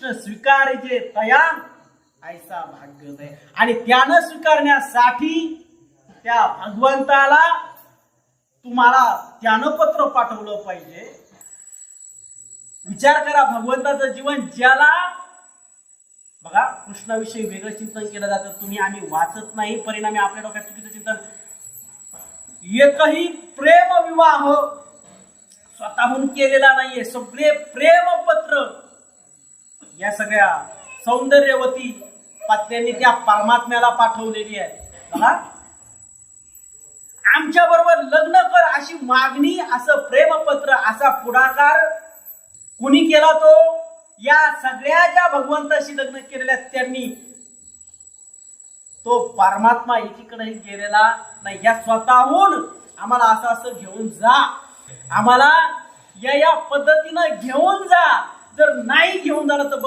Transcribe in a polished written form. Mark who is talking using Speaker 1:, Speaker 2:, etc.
Speaker 1: कृष्ण स्वीकारजे तया ऐसा भाग्य दे। आणि त्यानं स्वीकारण्यासाठी त्या भगवंताला तुम्हाला त्यानं पत्र पाठवलं पाहिजे। विचार करा, भगवंताचं जीवन ज्याला बघा कृष्णाविषयी वेगळं चिंतन केलं जातं, तुम्ही आम्ही वाचत नाही, परिणामी आपल्या डोक्यात चुकीचं चिंतन। एकही प्रेम विवाह स्वतःहून केलेला नाहीये, सगळे प्रेमपत्र या सगळ्या सौंदर्यवती पत्न्यांनी त्या परमात्म्याला पाठवलेली आहे। बघा, आमच्या बरोबर लग्न कर अशी मागणी, असं प्रेमपत्र, असा पुढाकार कुणी केला? तो या सगळ्या ज्या भगवंताशी लग्न केलेल्या त्यांनी। तो परमात्मा एकीकडे गेलेला नाही, या स्वतःहून आम्हाला असं असं घेऊन जा, आम्हाला या पद्धतीनं घेऊन जा। जर नाही घेऊन जाणं तर